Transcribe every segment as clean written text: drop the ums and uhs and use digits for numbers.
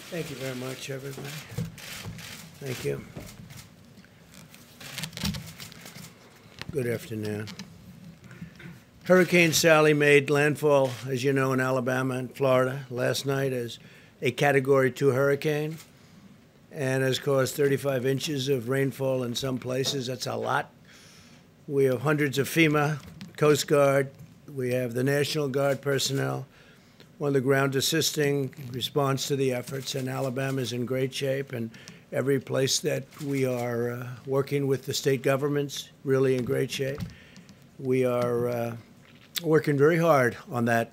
Thank you very much, everybody. Thank you. Good afternoon. Hurricane Sally made landfall, as you know, in Alabama and Florida last night as a Category 2 hurricane and has caused 35 inches of rainfall in some places. That's a lot. We have hundreds of FEMA, Coast Guard. We have the National Guard personnel on the ground assisting response to the efforts, and Alabama is in great shape, and every place that we are working with the state governments really in great shape. We are working very hard on that,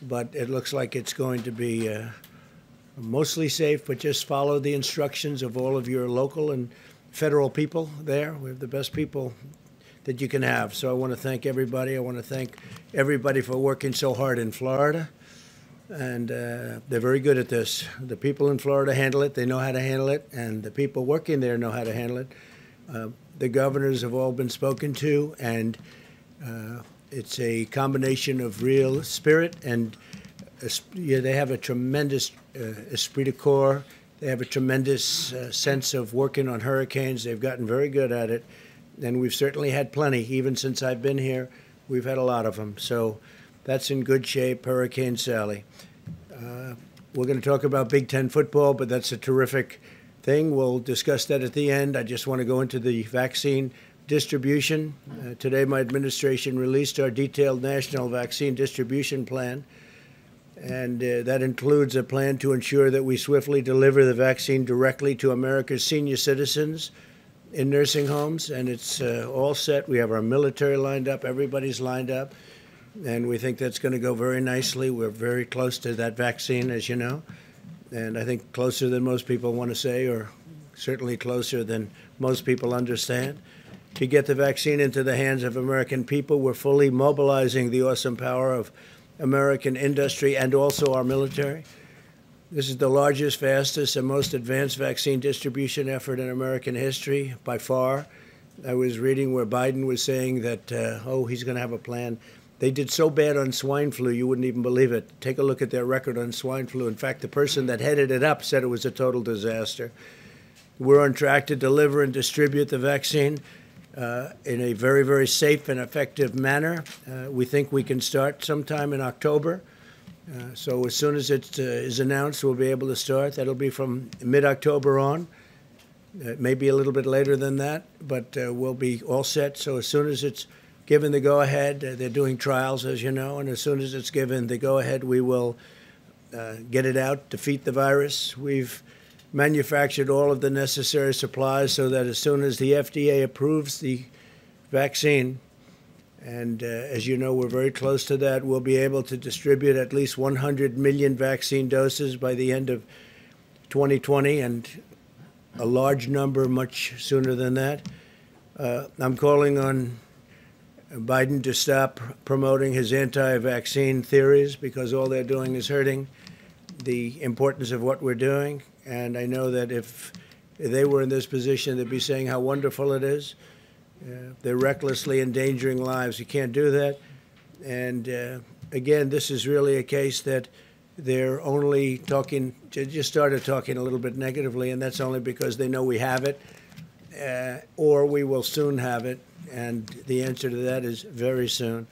but it looks like it's going to be mostly safe, but just follow the instructions of all of your local and federal people there. We have the best people that you can have. So I want to thank everybody. I want to thank everybody for working so hard in Florida. And they're very good at this. The people in Florida handle it. They know how to handle it. And the people working there know how to handle it. The governors have all been spoken to. And it's a combination of real spirit. And they have a tremendous esprit de corps. They have a tremendous sense of working on hurricanes. They've gotten very good at it. And we've certainly had plenty. Even since I've been here, we've had a lot of them. So that's in good shape, Hurricane Sally. We're going to talk about Big Ten football, but that's a terrific thing. We'll discuss that at the end. I just want to go into the vaccine distribution. Today, my administration released our detailed national vaccine distribution plan, and that includes a plan to ensure that we swiftly deliver the vaccine directly to America's senior citizens in nursing homes, and it's all set. We have our military lined up. Everybody's lined up. And we think that's going to go very nicely. We're very close to that vaccine, as you know, and I think closer than most people want to say, or certainly closer than most people understand. To get the vaccine into the hands of American people, we're fully mobilizing the awesome power of American industry and also our military. This is the largest, fastest, and most advanced vaccine distribution effort in American history by far. I was reading where Biden was saying that, he's going to have a plan. They did so bad on swine flu, you wouldn't even believe it. Take a look at their record on swine flu. In fact, the person that headed it up said it was a total disaster. We're on track to deliver and distribute the vaccine in a very, very safe and effective manner. We think we can start sometime in October. So as soon as it is announced, we'll be able to start. That'll be from mid-October on. Maybe a little bit later than that, but we'll be all set. So as soon as it's given the go-ahead, they're doing trials, as you know, and as soon as it's given the go-ahead, we will get it out, defeat the virus. We've manufactured all of the necessary supplies so that as soon as the FDA approves the vaccine, and as you know, we're very close to that, we'll be able to distribute at least 100 million vaccine doses by the end of 2020, and a large number much sooner than that. I'm calling on Biden to stop promoting his anti-vaccine theories because all they're doing is hurting the importance of what we're doing. And I know that if they were in this position, they'd be saying how wonderful it is. They're recklessly endangering lives. You can't do that. And again, this is really a case that they're only talking, just started talking a little bit negatively, and that's only because they know we have it, or we will soon have it. And the answer to that is very soon.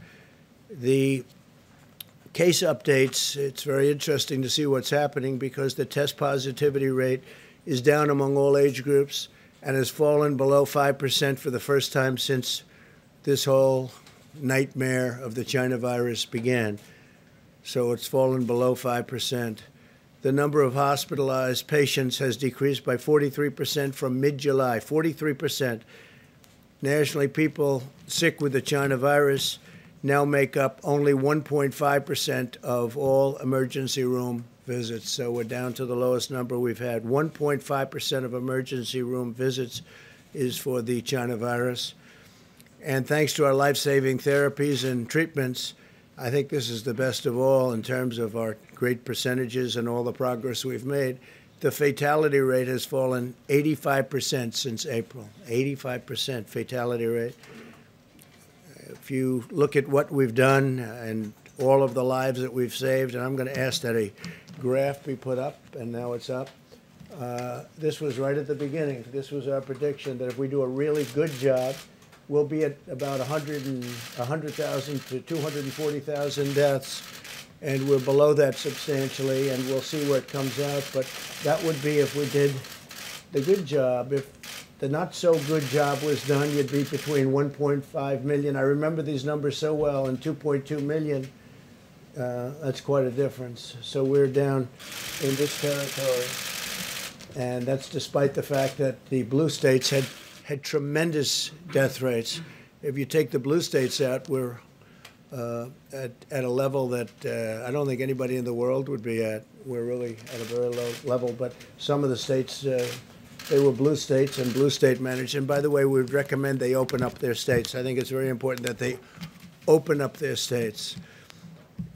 The case updates, it's very interesting to see what's happening because the test positivity rate is down among all age groups and has fallen below 5% for the first time since this whole nightmare of the China virus began. So it's fallen below 5%. The number of hospitalized patients has decreased by 43% from mid-July, 43%. Nationally, people sick with the China virus now make up only 1.5% of all emergency room visits. So we're down to the lowest number we've had. 1.5% of emergency room visits is for the China virus. And thanks to our life-saving therapies and treatments, I think this is the best of all in terms of our great percentages and all the progress we've made. The fatality rate has fallen 85% since April, 85% fatality rate. If you look at what we've done, and all of the lives that we've saved. And I'm going to ask that a graph be put up, and now it's up. This was right at the beginning. This was our prediction that if we do a really good job, we'll be at about 100,000 to 240,000 deaths, and we're below that substantially, and we'll see where it comes out. But that would be if we did the good job. If the not-so-good job was done, you'd be between 1.5 million. I remember these numbers so well, and 2.2 million. That's quite a difference. So we're down in this territory. And that's despite the fact that the blue states had tremendous death rates. If you take the blue states out, we're at a level that I don't think anybody in the world would be at. We're really at a very low level. But some of the states, they were blue states and blue state managed. And by the way, we would recommend they open up their states. I think it's very important that they open up their states,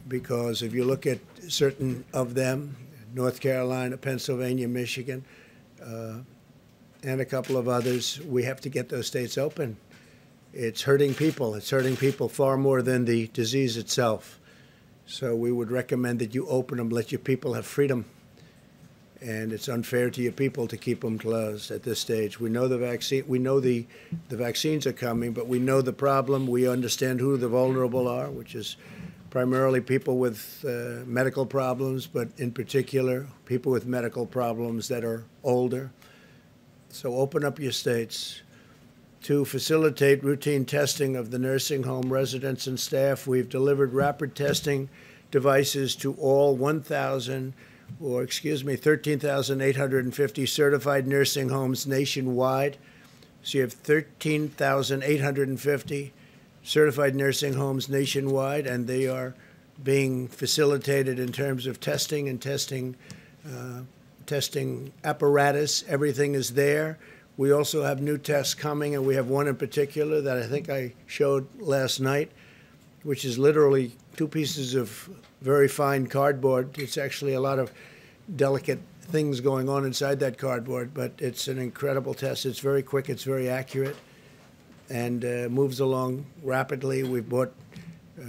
because if you look at certain of them, North Carolina, Pennsylvania, Michigan, and a couple of others, we have to get those states open. It's hurting people. It's hurting people far more than the disease itself. So we would recommend that you open them, let your people have freedom. And it's unfair to your people to keep them closed at this stage. We know the vaccine. We know the vaccines are coming, but we know the problem. We understand who the vulnerable are, which is primarily people with medical problems, but in particular, people with medical problems that are older. So open up your states. To facilitate routine testing of the nursing home residents and staff, we've delivered rapid testing devices to all 13,850 certified nursing homes nationwide. So you have 13,850 certified nursing homes nationwide, and they are being facilitated in terms of testing and testing apparatus. Everything is there. We also have new tests coming, and we have one in particular that I think I showed last night, which is literally 2 pieces of very fine cardboard. It's actually a lot of delicate things going on inside that cardboard, but it's an incredible test. It's very quick. It's very accurate, and moves along rapidly. We've bought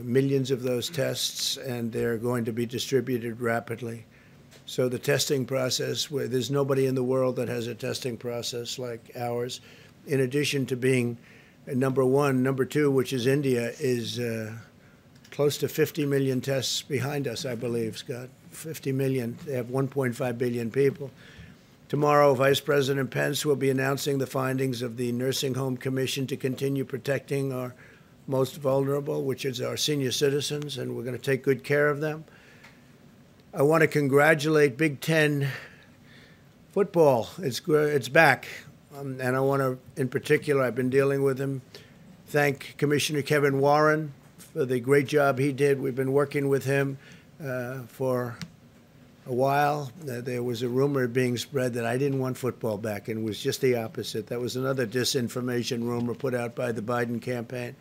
millions of those tests, and they're going to be distributed rapidly. So the testing process, where there's nobody in the world that has a testing process like ours, in addition to being number one, number two, which is India, is close to 50 million tests behind us, I believe, Scott. 50 million. They have 1.5 billion people. Tomorrow, Vice President Pence will be announcing the findings of the Nursing Home Commission to continue protecting our most vulnerable, which is our senior citizens, and we're going to take good care of them. I want to congratulate Big Ten football. It's back. And I want to, in particular, I've been dealing with him, thank Commissioner Kevin Warren for the great job he did. We've been working with him for a while. There was a rumor being spread that I didn't want football back, and it was just the opposite. That was another disinformation rumor put out by the Biden campaign,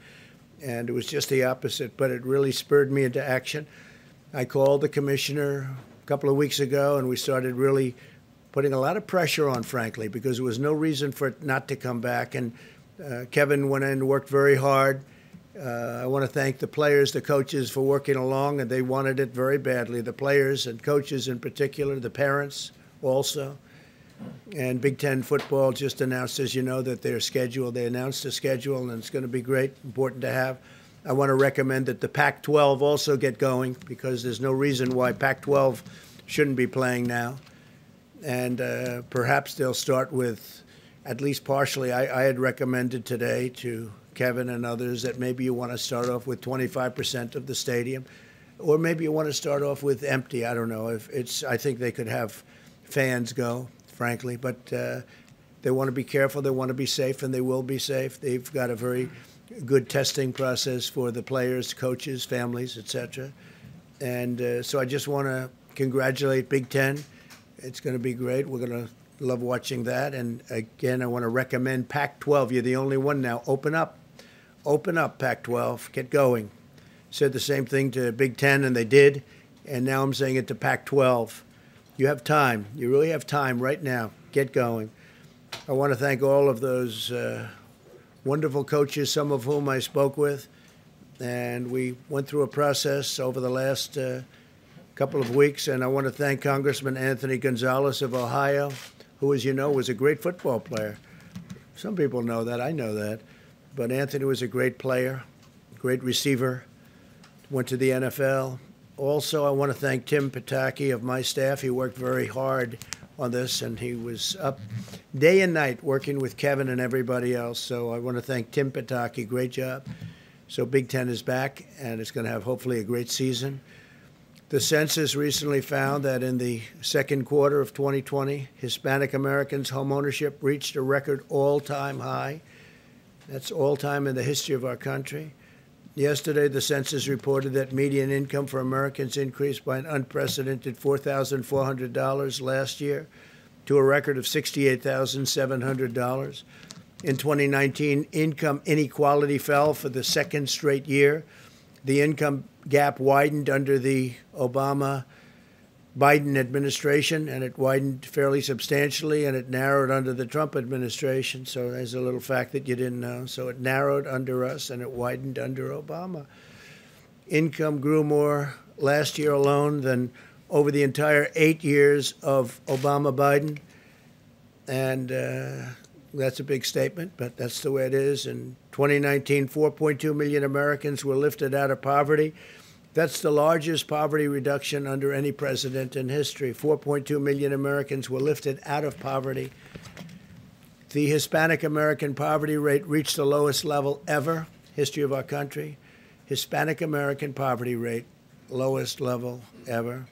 and it was just the opposite. But it really spurred me into action. I called the commissioner a couple of weeks ago, and we started really putting a lot of pressure on, frankly, because there was no reason for it not to come back. And Kevin went in and worked very hard. I want to thank the players, the coaches for working along, and they wanted it very badly. The players and coaches in particular, the parents also. And Big Ten football just announced, as you know, that they're scheduled. They announced a schedule, and it's going to be great, important to have. I want to recommend that the Pac-12 also get going, because there's no reason why Pac-12 shouldn't be playing now. And perhaps they'll start with, at least partially, I had recommended today to Kevin and others that maybe you want to start off with 25% of the stadium, or maybe you want to start off with empty. I don't know. I think they could have fans go, frankly, but they want to be careful. They want to be safe, and they will be safe. They've got a very good testing process for the players, coaches, families, etc. And so I just want to congratulate Big Ten. It's going to be great. We're going to love watching that. And again, I want to recommend Pac-12. You're the only one now. Open up. Open up, Pac-12. Get going. Said the same thing to Big Ten, and they did. And now I'm saying it to Pac-12. You have time. You really have time right now. Get going. I want to thank all of those wonderful coaches, some of whom I spoke with, And we went through a process over the last couple of weeks, and I want to thank Congressman Anthony Gonzalez of Ohio, who, as you know, was a great football player. Some people know that. I know that. But Anthony was a great player, great receiver, went to the NFL. Also, I want to thank Tim Pataki of my staff. He worked very hard on this, and he was up day and night working with Kevin and everybody else. So I want to thank Tim Pataki. Great job. So Big Ten is back, and it's going to have hopefully a great season. The census recently found that in the second quarter of 2020, Hispanic Americans' home ownership reached a record all-time high. That's all-time in the history of our country. Yesterday, the census reported that median income for Americans increased by an unprecedented $4,400 last year to a record of $68,700. In 2019, income inequality fell for the second straight year. The income gap widened under the Obama-Biden administration, and it widened fairly substantially, and it narrowed under the Trump administration. So there's a little fact that you didn't know. So it narrowed under us, and it widened under Obama. Income grew more last year alone than over the entire 8 years of Obama-Biden, and that's a big statement, but that's the way it is. In 2019, 4.2 million Americans were lifted out of poverty. That's the largest poverty reduction under any president in history. 4.2 million Americans were lifted out of poverty. The Hispanic American poverty rate reached the lowest level ever, history of our country. Hispanic American poverty rate, lowest level ever.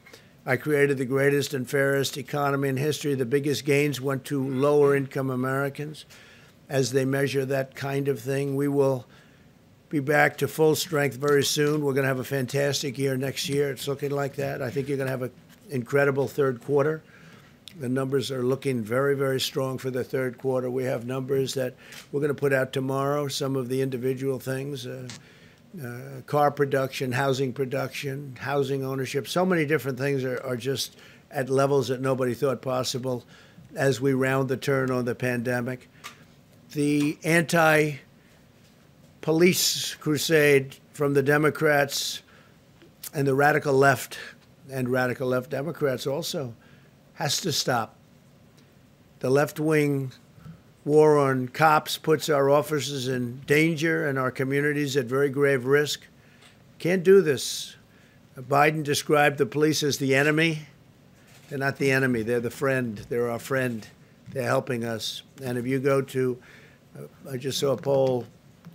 I created the greatest and fairest economy in history. The biggest gains went to lower-income Americans. As they measure that kind of thing, we will be back to full strength very soon. We're going to have a fantastic year next year. It's looking like that. I think you're going to have an incredible third quarter. The numbers are looking very, very strong for the third quarter. We have numbers that we're going to put out tomorrow, some of the individual things. Car production, housing ownership. So many different things are just at levels that nobody thought possible as we round the turn on the pandemic. The anti-police crusade from the Democrats and the radical left, and radical left Democrats also, has to stop. The left-wing war on cops puts our officers in danger and our communities at very grave risk. Can't do this. Biden described the police as the enemy. They're not the enemy. They're the friend. They're our friend. They're helping us. And if you go to, I just saw a poll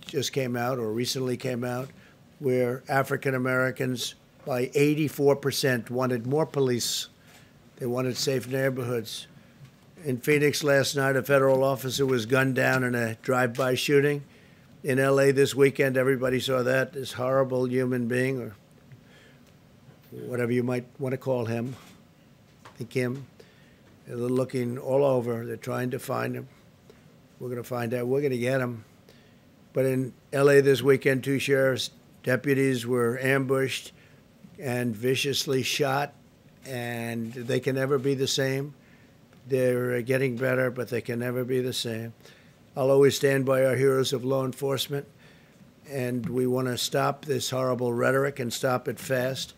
just came out or recently came out where African Americans by 84% wanted more police. They wanted safe neighborhoods. In Phoenix last night, a federal officer was gunned down in a drive-by shooting. In L.A. this weekend, everybody saw that. This horrible human being, or whatever you might want to call him, I think him. They're looking all over. They're trying to find him. We're going to find out. We're going to get him. But in L.A. this weekend, 2 sheriff's deputies were ambushed and viciously shot, and they can never be the same. They're getting better, but they can never be the same. I'll always stand by our heroes of law enforcement, and we want to stop this horrible rhetoric and stop it fast.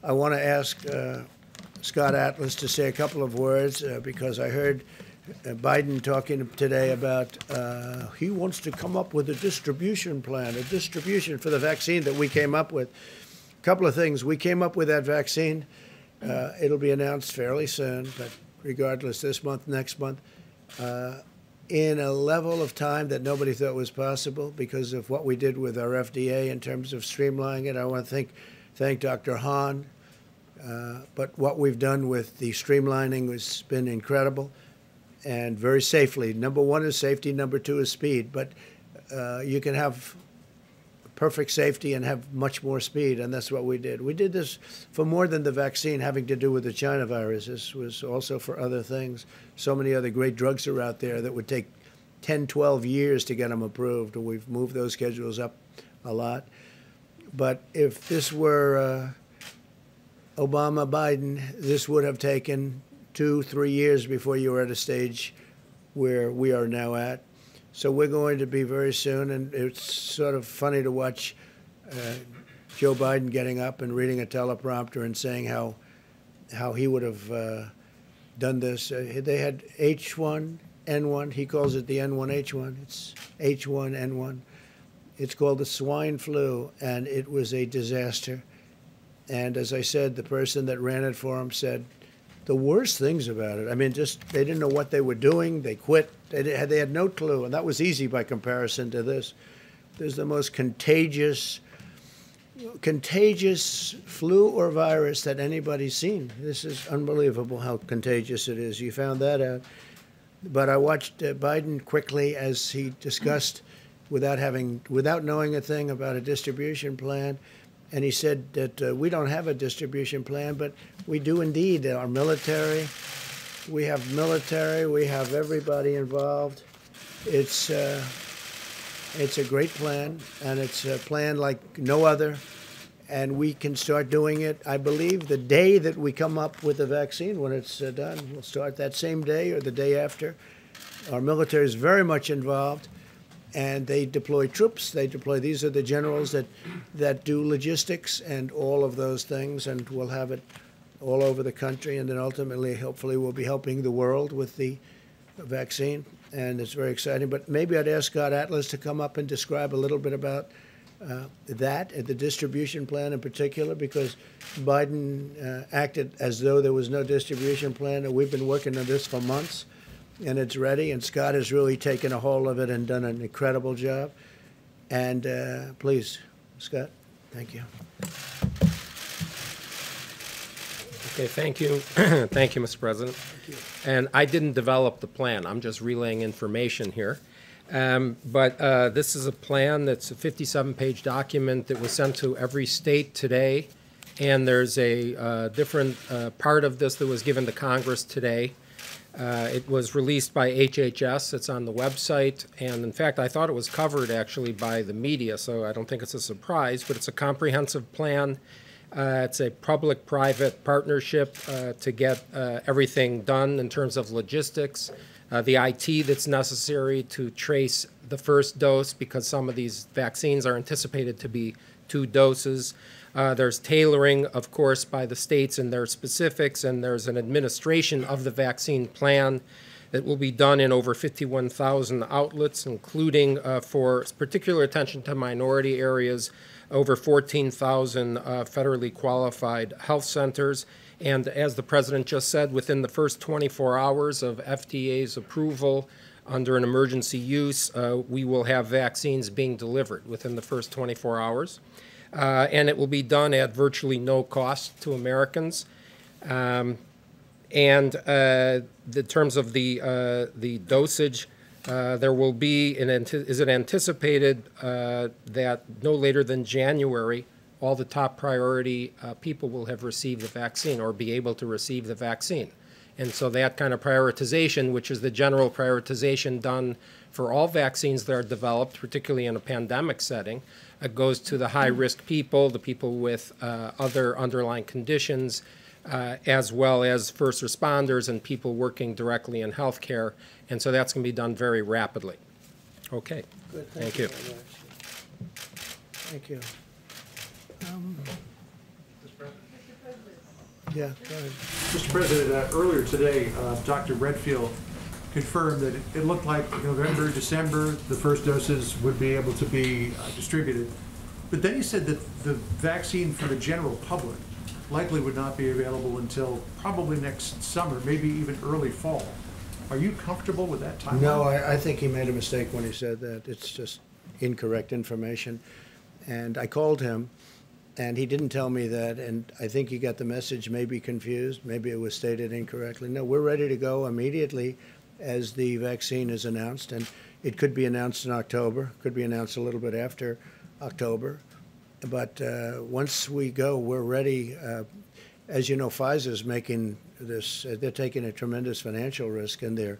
I want to ask Scott Atlas to say a couple of words because I heard Biden talking today about he wants to come up with a distribution plan, a distribution for the vaccine that we came up with. A couple of things. We came up with that vaccine. It'll be announced fairly soon, but regardless, this month, next month, in a level of time that nobody thought was possible because of what we did with our FDA in terms of streamlining it. I want to thank Dr. Hahn, but what we've done with the streamlining has been incredible and very safely. Number one is safety, number two is speed, but you can have perfect safety and have much more speed, and that's what we did. We did this for more than the vaccine having to do with the China virus. This was also for other things. So many other great drugs are out there that would take 10, 12 years to get them approved, and we've moved those schedules up a lot. But if this were Obama, Biden, this would have taken 2, 3 years before you were at a stage where we are now at. So we're going to be very soon, and it's sort of funny to watch Joe Biden getting up and reading a teleprompter and saying how he would have done this. They had H1N1. He calls it the N1H1. It's H1N1. It's called the swine flu, and it was a disaster. And as I said, the person that ran it for him said the worst things about it. I mean, just they didn't know what they were doing. They quit. They had no clue, and that was easy by comparison to this. There's the most contagious flu or virus that anybody's seen. This is unbelievable how contagious it is. You found that out. But I watched Biden quickly as he discussed without knowing a thing about a distribution plan. And he said that we don't have a distribution plan, but we do indeed. Our military, we have everybody involved. It's a great plan, and it's a plan like no other. And we can start doing it, I believe, the day that we come up with the vaccine, when it's done. We'll start that same day or the day after. Our military is very much involved, and they deploy troops. These are the generals that do logistics and all of those things, and we'll have it all over the country. And then ultimately, hopefully, we'll be helping the world with the vaccine, and it's very exciting. But maybe I'd ask Scott Atlas to come up and describe a little bit about the distribution plan in particular, because Biden acted as though there was no distribution plan, and we've been working on this for months, and it's ready, and Scott has really taken a hold of it and done an incredible job. And please, Scott, thank you. Okay, thank you. Thank you, Mr. President. Thank you. And I didn't develop the plan. I'm just relaying information here. But this is a plan that's a 57-page document that was sent to every state today. And there's a different part of this that was given to Congress today. It was released by HHS. It's on the website. And in fact, I thought it was covered actually by the media, so I don't think it's a surprise. But it's a comprehensive plan. It's a public-private partnership to get everything done in terms of logistics. The IT that's necessary to trace the first dose, because some of these vaccines are anticipated to be 2 doses. There's tailoring, of course, by the states and their specifics, and there's an administration of the vaccine plan that will be done in over 51,000 outlets, including for particular attention to minority areas, over 14,000 federally qualified health centers. And as the President just said, within the first 24 hours of FDA's approval under an emergency use, we will have vaccines being delivered within the first 24 hours. And it will be done at virtually no cost to Americans. And in terms of the dosage, there will be, is it anticipated that no later than January, all the top priority people will have received the vaccine or be able to receive the vaccine. And so that kind of prioritization, which is the general prioritization done for all vaccines that are developed, particularly in a pandemic setting, goes to the high-risk people, the people with other underlying conditions, as well as first responders and people working directly in healthcare. And so that's going to be done very rapidly. Okay. Good. Thank you. Thank you. Yeah, go ahead. Mr. President, earlier today, Dr. Redfield confirmed that it looked like November, December, the first doses would be able to be distributed. But then he said that the vaccine for the general public likely would not be available until probably next summer, maybe even early fall. Are you comfortable with that timeline? No, I think he made a mistake when he said that. It's just incorrect information. And I called him, and he didn't tell me that, and I think he got the message maybe confused. Maybe it was stated incorrectly. No, we're ready to go immediately as the vaccine is announced, and it could be announced in October, could be announced a little bit after October. But once we go, we're ready. As you know, Pfizer's making this, they're taking a tremendous financial risk, and they're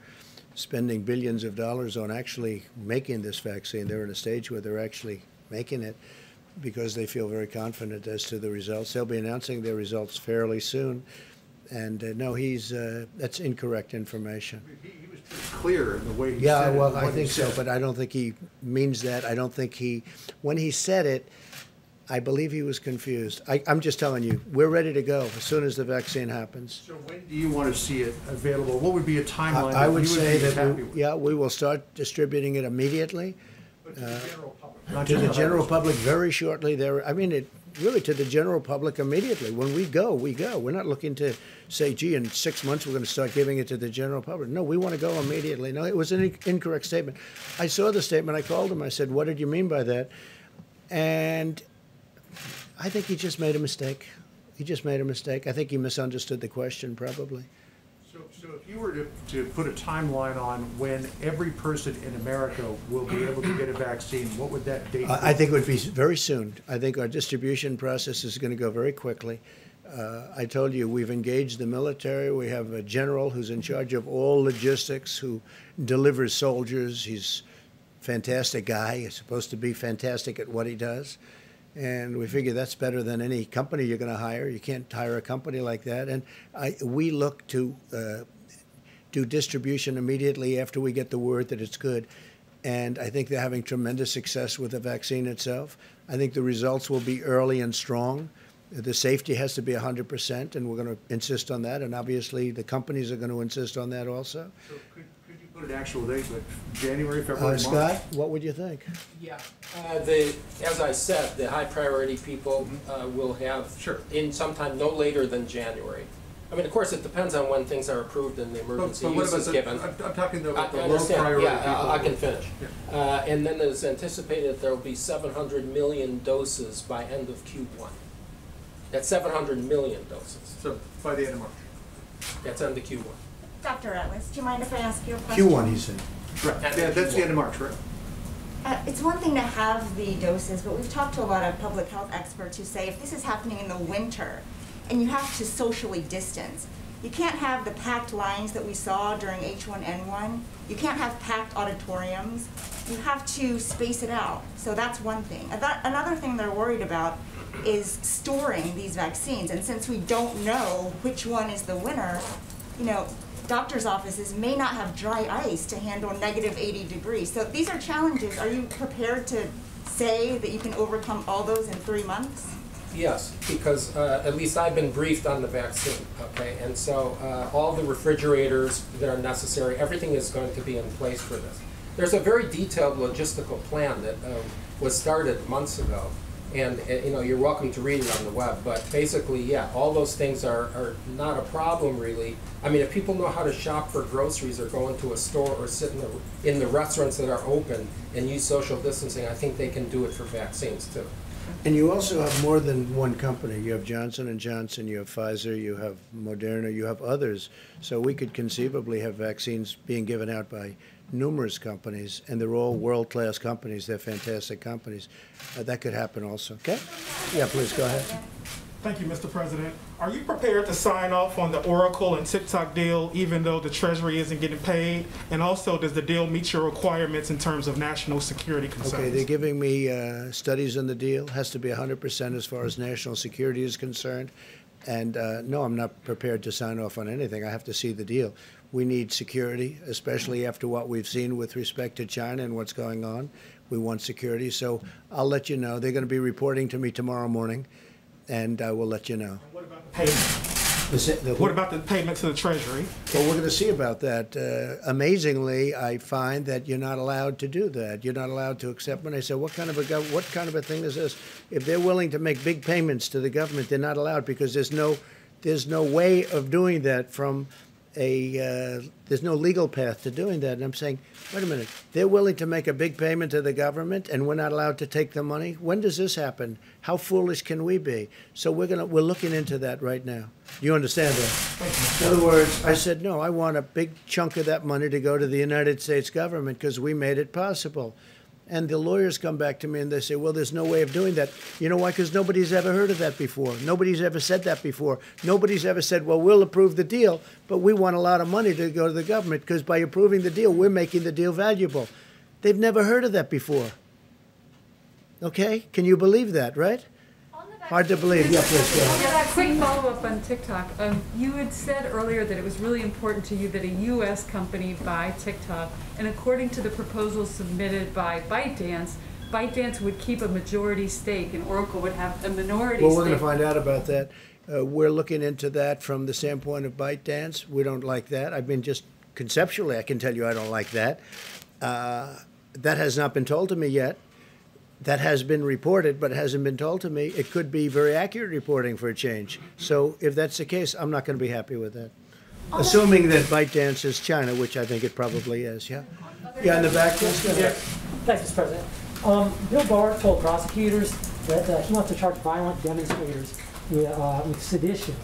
spending billions of dollars on actually making this vaccine. They're in a stage where they're actually making it because they feel very confident as to the results. They'll be announcing their results fairly soon. And no, that's incorrect information. He was pretty clear in the way he said it. Yeah, well, I think so, but I don't think he means that. I don't think when he said it, I believe he was confused. I'm just telling you, we're ready to go as soon as the vaccine happens. So when do you want to see it available? What would be a timeline? I that would you say be that, happy with? we will start distributing it immediately But to the general public, not to just the the general voters. public very shortly. Really to the general public immediately. When we go, we go. We're not looking to say, gee, in 6 months we're going to start giving it to the general public. No, we want to go immediately. No, it was an incorrect statement. I saw the statement. I called him. I said, what did you mean by that? And I think he just made a mistake. He just made a mistake. I think he misunderstood the question, probably. So if you were to put a timeline on when every person in America will be able to get a vaccine, what would that date be? I think it would be very soon. I think our distribution process is going to go very quickly. I told you, we've engaged the military. We have a general who's in charge of all logistics, who delivers soldiers. He's a fantastic guy. He's supposed to be fantastic at what he does. And we figure that's better than any company you're going to hire. You can't hire a company like that. And we look to do distribution immediately after we get the word that it's good. And I think they're having tremendous success with the vaccine itself. I think the results will be early and strong. The safety has to be 100%, and we're going to insist on that. And obviously, the companies are going to insist on that also. So could you put an actual date, like January, February, March? Scott, what would you think? Yeah, as I said, the high priority people will have Sure. in sometime no later than January. I mean, of course, it depends on when things are approved and the emergency But what use about is the, given. I'm talking about the I low understand. priority Yeah, people. I can finish. Yeah. And then there's anticipated there will be 700 million doses by end of Q1. That's 700 million doses. So by the end of March. That's end of Q1. Dr. Atlas, do you mind if I ask you a question? Q1, he said. Right, And yeah, the that's the end of March, right? It's one thing to have the doses, but we've talked to a lot of public health experts who say if this is happening in the winter and you have to socially distance, you can't have the packed lines that we saw during H1N1. You can't have packed auditoriums. You have to space it out. So that's one thing. Another thing they're worried about is storing these vaccines. And since we don't know which one is the winner, doctors' offices may not have dry ice to handle negative 80 degrees. So these are challenges. Are you prepared to say that you can overcome all those in 3 months? Yes, because at least I've been briefed on the vaccine, okay? And so all the refrigerators that are necessary, everything is going to be in place for this. There's a very detailed logistical plan that was started months ago. And you're welcome to read it on the web, but basically, yeah, all those things are not a problem really. I mean, if people know how to shop for groceries or go into a store or sit in the restaurants that are open and use social distancing, I think they can do it for vaccines too. And you also have more than one company. You have Johnson & Johnson, you have Pfizer, you have Moderna, you have others. So we could conceivably have vaccines being given out by numerous companies, and they're all world-class companies. They're fantastic companies. That could happen also. Okay? Yeah, please go ahead. Thank you, Mr. President. Are you prepared to sign off on the Oracle and TikTok deal even though the Treasury isn't getting paid? And also, does the deal meet your requirements in terms of national security concerns? Okay, they're giving me studies on the deal. Has to be 100% as far as national security is concerned. And no, I'm not prepared to sign off on anything. I have to see the deal. We need security, especially after what we've seen with respect to China and what's going on. We want security. So I'll let you know. They're going to be reporting to me tomorrow morning, and I will let you know. What about the payment? What about the payment to the Treasury? Well, we're going to see about that. Amazingly, I find that you're not allowed to do that. You're not allowed to accept money. I say, what kind of a thing is this? If they're willing to make big payments to the government, they're not allowed because there's no way of doing that from there's no legal path to doing that. And I'm saying, wait a minute, they're willing to make a big payment to the government and we're not allowed to take the money? When does this happen? How foolish can we be? So we're looking into that right now. You understand that? In other words, I said, no, I want a big chunk of that money to go to the United States government because we made it possible. And the lawyers come back to me and they say, well, there's no way of doing that. You know why? Because nobody's ever heard of that before. Nobody's ever said that before. Nobody's ever said, well, we'll approve the deal, but we want a lot of money to go to the government because by approving the deal, we're making the deal valuable. They've never heard of that before. Okay? Can you believe that, right? Hard to believe. Yeah, please go ahead. Yeah, quick follow-up on TikTok. You had said earlier that it was really important to you that a U.S. company buy TikTok, and according to the proposal submitted by ByteDance, ByteDance would keep a majority stake and Oracle would have a minority Well, stake. we're going to find out about that. We're looking into that from the standpoint of ByteDance. We don't like that. I mean, just conceptually, I can tell you I don't like that. That has not been told to me yet. That has been reported, but it hasn't been told to me. It could be very accurate reporting for a change. So if that's the case, I'm not going to be happy with that. Assuming that ByteDance is China, which I think it probably is, yeah? Yeah, in the back, please. Go ahead. Thanks, Mr. President. Bill Barr told prosecutors that he wants to charge violent demonstrators with sedition.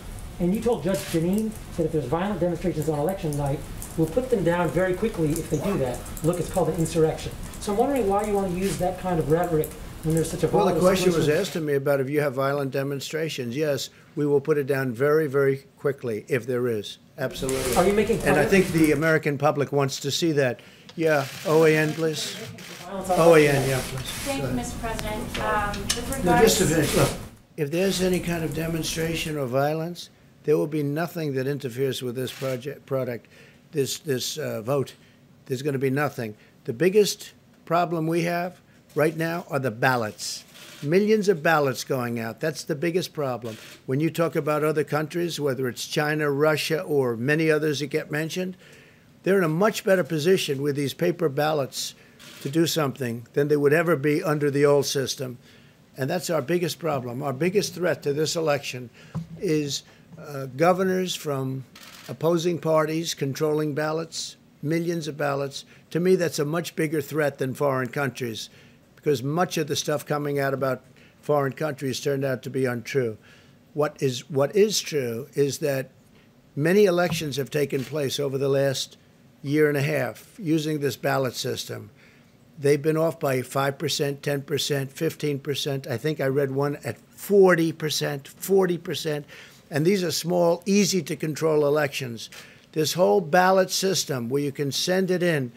And you told Judge Janine that if there's violent demonstrations on election night, we'll put them down very quickly if they do that. Look, it's called an insurrection. So I'm wondering why you want to use that kind of rhetoric when there's such a Well, the volatile question was situation. asked to me about if you have violent demonstrations. Yes, we will put it down very, very quickly if there is. Absolutely. Are you making And I public- think the American public wants to see that. Yeah, OAN, please. Violence on OAN, election yeah, night. please. Thank Go you, ahead. Mr. President. With No, just to regards, finish, look, if there's any kind of demonstration or violence, there will be nothing that interferes with this product, this vote. There's going to be nothing. The biggest problem we have right now are the ballots. Millions of ballots going out. That's the biggest problem. When you talk about other countries, whether it's China, Russia, or many others that get mentioned, they're in a much better position with these paper ballots to do something than they would ever be under the old system. And that's our biggest problem. Our biggest threat to this election is governors from opposing parties controlling ballots, millions of ballots. To me, that's a much bigger threat than foreign countries, because much of the stuff coming out about foreign countries turned out to be untrue. What is true is that many elections have taken place over the last year and a half using this ballot system. They've been off by 5%, 10%, 15%. I think I read one at 40%, 40%. And these are small, easy to control elections. This whole ballot system where you can send it in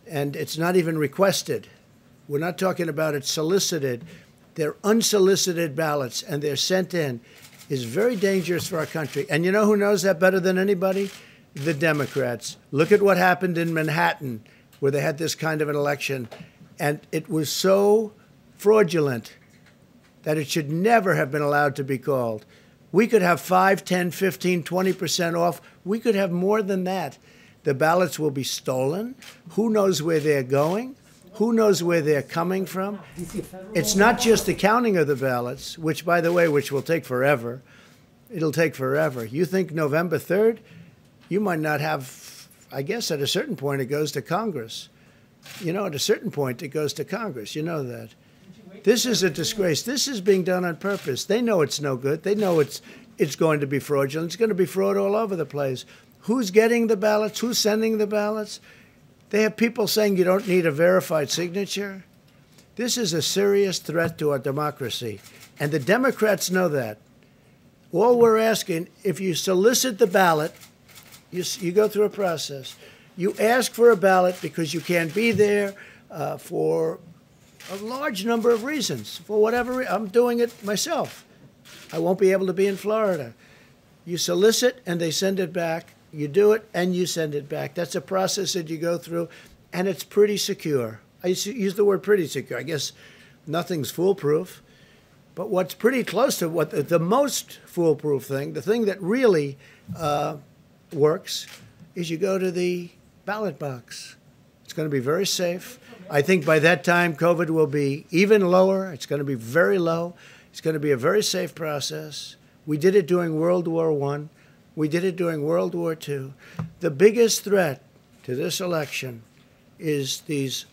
and it's not even requested. We're not talking about it solicited. They're unsolicited ballots and they're sent in is very dangerous for our country. And you know who knows that better than anybody? The Democrats. Look at what happened in Manhattan where they had this kind of an election. And it was so fraudulent that it should never have been allowed to be called. We could have 5, 10, 15, 20% off. We could have more than that. The ballots will be stolen. Who knows where they're going? Who knows where they're coming from? Do you see a federal It's not just the counting of the ballots, which, by the way, which will take forever. It'll take forever. You think November 3rd? You might not have, I guess at a certain point it goes to Congress. You know, at a certain point it goes to Congress. You know that. This is a disgrace. This is being done on purpose. They know it's no good. They know it's going to be fraudulent. It's going to be fraud all over the place. Who's getting the ballots? Who's sending the ballots? They have people saying you don't need a verified signature. This is a serious threat to our democracy. And the Democrats know that. All we're asking, if you solicit the ballot, you go through a process. You ask for a ballot because you can't be there for a large number of reasons. For whatever I'm doing it myself. I won't be able to be in Florida. You solicit and they send it back. You do it and you send it back. That's a process that you go through, and it's pretty secure. I use the word pretty secure. I guess nothing's foolproof. But what's pretty close to what the most foolproof thing, the thing that really works, is you go to the ballot box. It's going to be very safe. I think by that time, COVID will be even lower. It's going to be very low. It's going to be a very safe process. We did it during World War I. We did it during World War II. The biggest threat to this election is these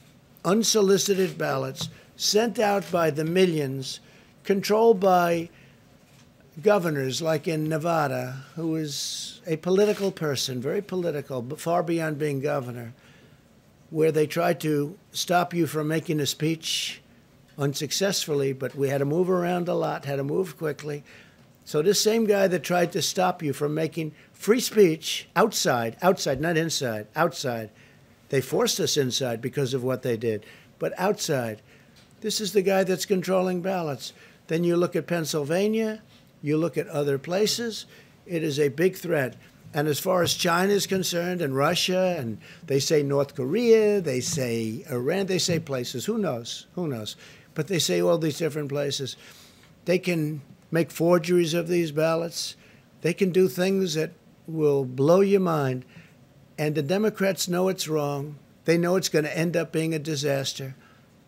unsolicited ballots sent out by the millions, controlled by governors like in Nevada, who is a political person, very political, but far beyond being governor, where they tried to stop you from making a speech unsuccessfully, but we had to move around a lot, had to move quickly. So this same guy that tried to stop you from making free speech outside, not inside, outside. They forced us inside because of what they did, but outside. This is the guy that's controlling ballots. Then you look at Pennsylvania, you look at other places, it is a big threat. And as far as China is concerned, and Russia, and they say North Korea, they say Iran, they say places, who knows? Who knows? But they say all these different places. They can make forgeries of these ballots. They can do things that will blow your mind. And the Democrats know it's wrong. They know it's going to end up being a disaster.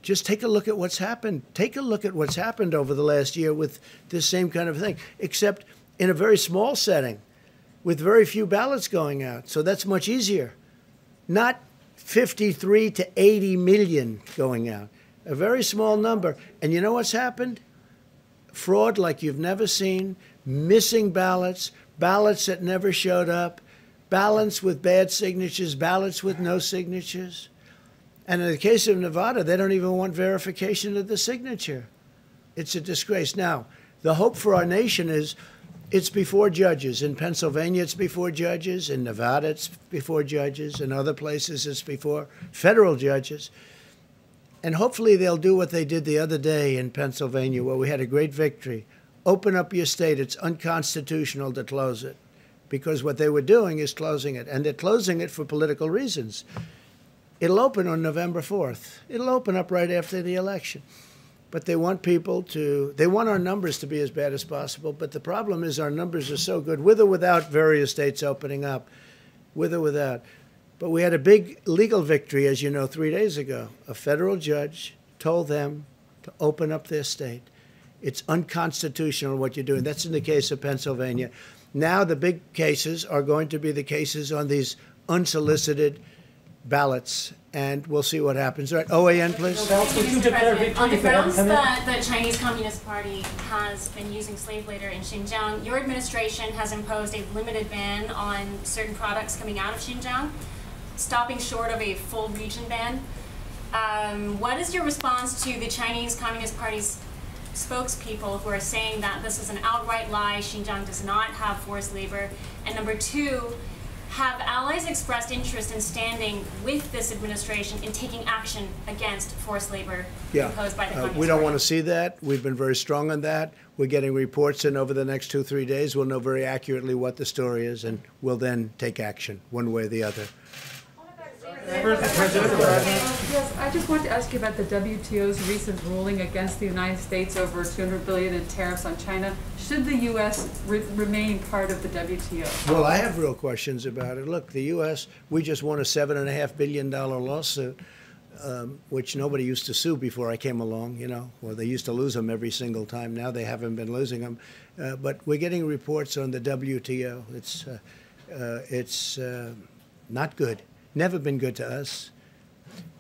Just take a look at what's happened. Take a look at what's happened over the last year with this same kind of thing, except in a very small setting with very few ballots going out. So that's much easier. Not 53 to 80 million going out. A very small number. And you know what's happened? Fraud like you've never seen, missing ballots, ballots that never showed up, ballots with bad signatures, ballots with no signatures. And in the case of Nevada, they don't even want verification of the signature. It's a disgrace. Now, the hope for our nation is it's before judges. In Pennsylvania, it's before judges. In Nevada, it's before judges. In other places, it's before federal judges. And hopefully they'll do what they did the other day in Pennsylvania, where we had a great victory. Open up your state. It's unconstitutional to close it, because what they were doing is closing it. And they're closing it for political reasons. It'll open on November 4th. It'll open up right after the election. But they want they want our numbers to be as bad as possible. But the problem is our numbers are so good, with or without various states opening up, with or without. But we had a big legal victory, as you know, 3 days ago. A federal judge told them to open up their state. It's unconstitutional what you're doing. That's in the case of Pennsylvania. Now the big cases are going to be the cases on these unsolicited ballots, and we'll see what happens. All right, OAN, please. On the grounds that the Chinese Communist Party has been using slave labor in Xinjiang, your administration has imposed a limited ban on certain products coming out of Xinjiang, stopping short of a full region ban. What is your response to the Chinese Communist Party's spokespeople who are saying that this is an outright lie, Xinjiang does not have forced labor? And number two, have allies expressed interest in standing with this administration in taking action against forced labor imposed by the Communist We don't Party? want to see that. We've been very strong on that. We're getting reports in over the next 2-3 days. We'll know very accurately what the story is, and we'll then take action one way or the other. Yes, I just wanted to ask you about the WTO's recent ruling against the United States over $200 billion in tariffs on China. Should the U.S. remain part of the WTO? Well, I have real questions about it. Look, the U.S., we just won a $7.5 billion lawsuit, which nobody used to sue before I came along, you know. Well, they used to lose them every single time. Now they haven't been losing them. But we're getting reports on the WTO. It's not good. Never been good to us.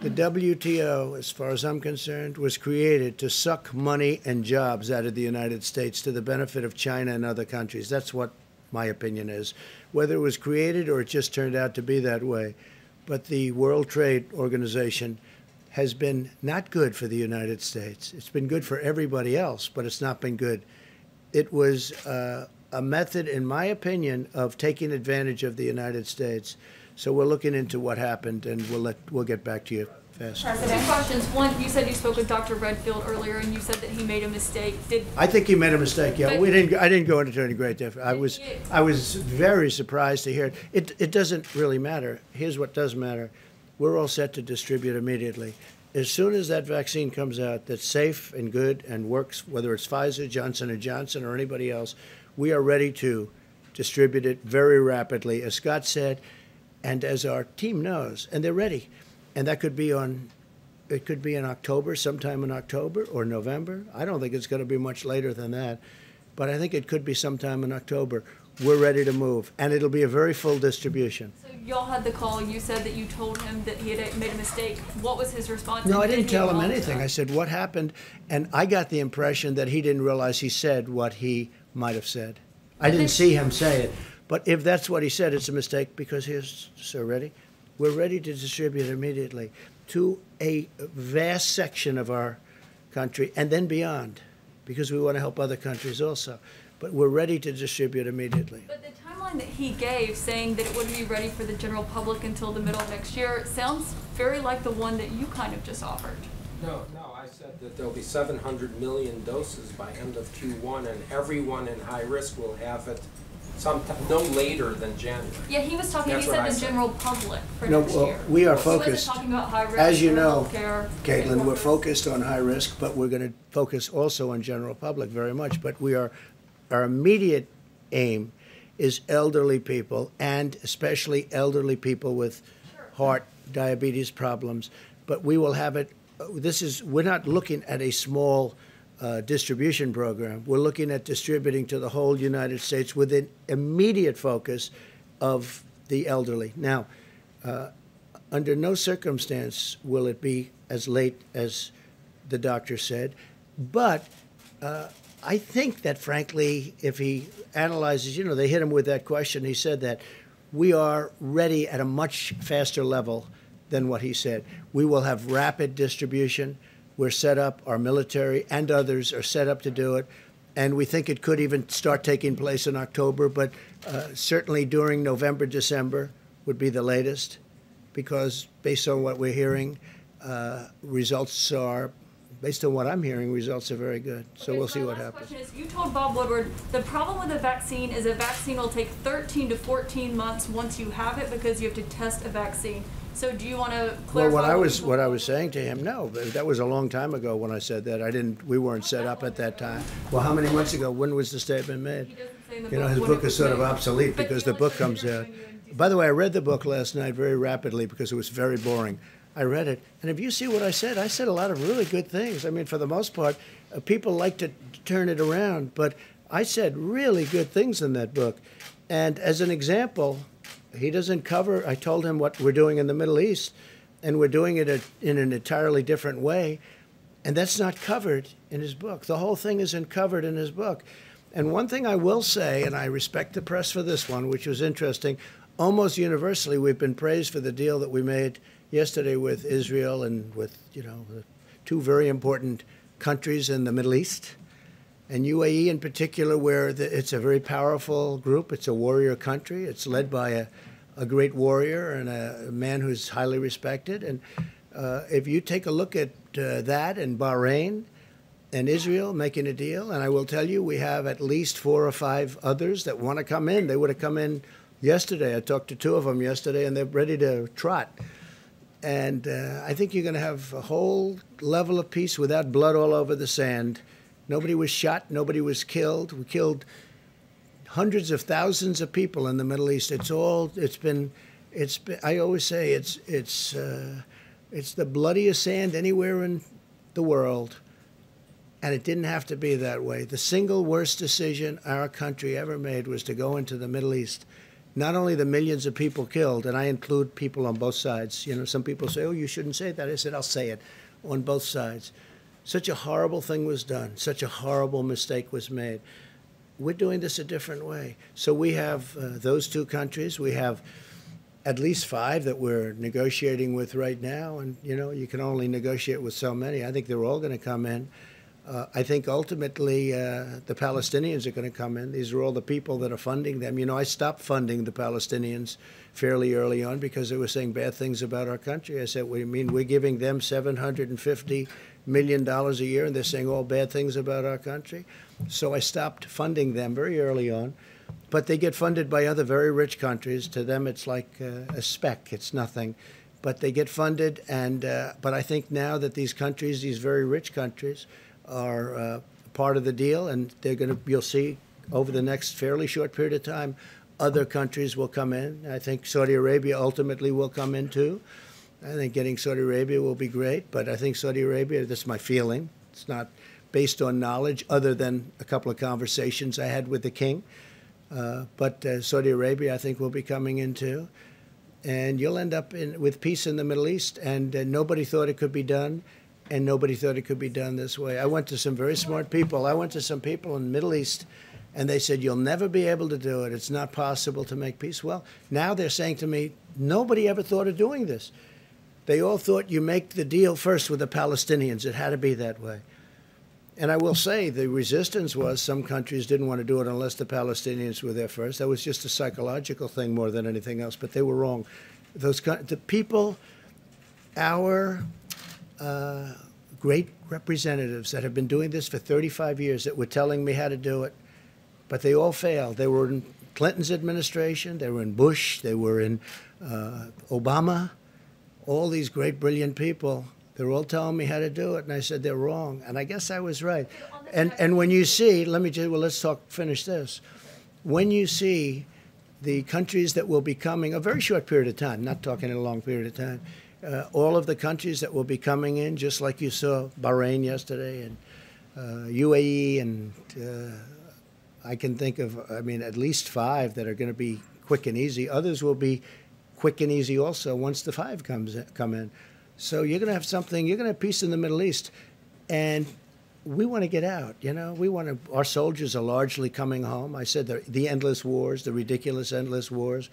The WTO, as far as I'm concerned, was created to suck money and jobs out of the United States to the benefit of China and other countries. That's what my opinion is. Whether it was created or it just turned out to be that way. But the World Trade Organization has been not good for the United States. It's been good for everybody else, but it's not been good. It was a method, in my opinion, of taking advantage of the United States. So we're looking into what happened, and we'll get back to you fast. Two questions. One, you said you spoke with Dr. Redfield earlier, and you said that he made a mistake. I think he made a mistake. Yeah, But- I didn't go into any great depth. I was very surprised to hear it. It doesn't really matter. Here's what does matter. We're all set to distribute immediately. As soon as that vaccine comes out that's safe and good and works, whether it's Pfizer, Johnson & Johnson, or anybody else, we are ready to distribute it very rapidly, as Scott said, and as our team knows, and they're ready. And that could be it could be in October, sometime in October or November. I don't think it's going to be much later than that, but I think it could be sometime in October. We're ready to move, and it'll be a very full distribution. So y'all had the call. You said that you told him that he had made a mistake. What was his response? No, I And didn't did he tell him apologize? anything. I said, what happened? And I got the impression that he didn't realize he said what he might have said. I didn't see him say it. But if that's what he said, it's a mistake, because here's, sir, ready? We're ready to distribute immediately to a vast section of our country and then beyond, because we want to help other countries also. But we're ready to distribute immediately. But the timeline that he gave, saying that it wouldn't be ready for the general public until the middle of next year, sounds very like the one that you kind of just offered. No, I said that there'll be 700 million doses by end of Q1, and everyone in high risk will have it no later than January. Yeah, he was talking, he That's what said I the said. general public for No, next well, year. we are He wasn't focused, talking about high risk as you or know, healthcare. Caitlin, we're focused on high risk, but we're going to focus also on general public very much. But our immediate aim is elderly people, and especially elderly people with heart, diabetes problems. But we will have it, we're not looking at a small distribution program. We're looking at distributing to the whole United States with an immediate focus of the elderly. Now, under no circumstance will it be as late as the doctor said, but I think that, frankly, if he analyzes, they hit him with that question. He said that we are ready at a much faster level than what he said. We will have rapid distribution. We're set up, our military and others are set up to do it. And we think it could even start taking place in October, but certainly during November, December would be the latest, because based on what we're hearing, results are, based on what I'm hearing, results are very good. So Okay, we'll see my what last happens. question is, you told Bob Woodward, the problem with a vaccine is a vaccine will take 13 to 14 months once you have it because you have to test a vaccine. So do you want to clarify? Well, what I was saying to him, no, that was a long time ago when I said that. We weren't set up at that time. Well, how many months ago? When was the statement made? He doesn't say in the His when book it is was sort of made. obsolete But because you the book only comes said out. it By the way, I read the book last night very rapidly because it was very boring. I read it, and if you see what I said a lot of really good things. I mean, for the most part, people like to turn it around, but I said really good things in that book. And as an example, he doesn't cover, I told him what we're doing in the Middle East, and we're doing it in an entirely different way, and that's not covered in his book. The whole thing isn't covered in his book. And one thing I will say, and I respect the press for this one, which was interesting, almost universally we've been praised for the deal that we made yesterday with Israel and with, two very important countries in the Middle East, and UAE in particular, where it's a very powerful group. It's a warrior country. It's led by a great warrior and a man who's highly respected. And if you take a look at that and Bahrain and Israel making a deal, and I will tell you, we have at least 4 or 5 others that want to come in. They would have come in yesterday. I talked to 2 of them yesterday, and they're ready to trot. And I think you're going to have a whole level of peace without blood all over the sand. Nobody was shot. Nobody was killed. We killed hundreds of thousands of people in the Middle East. It's been I always say it's the bloodiest sand anywhere in the world. And it didn't have to be that way. The single worst decision our country ever made was to go into the Middle East. Not only the millions of people killed, and I include people on both sides. Some people say, oh, you shouldn't say that. I said, I'll say it, on both sides. Such a horrible thing was done. Such a horrible mistake was made. We're doing this a different way. So we have those 2 countries. We have at least 5 that we're negotiating with right now. And, you can only negotiate with so many. I think they're all going to come in. I think ultimately the Palestinians are going to come in. These are all the people that are funding them. I stopped funding the Palestinians fairly early on because they were saying bad things about our country. I said, we're giving them $750 million a year, and they're saying all bad things about our country. So I stopped funding them very early on. But they get funded by other very rich countries. To them, it's like a speck. It's nothing. But they get funded. But I think now that these countries, these very rich countries, are part of the deal, and you'll see over the next fairly short period of time, other countries will come in. I think Saudi Arabia ultimately will come in too. I think getting Saudi Arabia will be great, but I think Saudi Arabia, that's my feeling. It's not based on knowledge other than a couple of conversations I had with the king. But Saudi Arabia, I think, will be coming in too. And you'll end up with peace in the Middle East, and nobody thought it could be done. And nobody thought it could be done this way. I went to some very smart people. I went to some people in the Middle East, and they said, you'll never be able to do it. It's not possible to make peace. Well, now they're saying to me, nobody ever thought of doing this. They all thought you make the deal first with the Palestinians. It had to be that way. And I will say the resistance was some countries didn't want to do it unless the Palestinians were there first. That was just a psychological thing more than anything else, but they were wrong. The people, our great representatives that have been doing this for 35 years that were telling me how to do it, but they all failed. They were in Clinton's administration, they were in Bush, they were in Obama, all these great, brilliant people. They're all telling me how to do it, and I said they're wrong, and I guess I was right. And when you see, let's finish this. When you see the countries that will be coming, a very short period of time, not talking in a long period of time, all of the countries that will be coming in, just like you saw Bahrain yesterday, and UAE, and I can think of, at least 5 that are going to be quick and easy. Others will be quick and easy also once the 5 come in. So you're going to have something, you're going to have peace in the Middle East. And we want to get out, our soldiers are largely coming home. I said the endless wars, the ridiculous endless wars.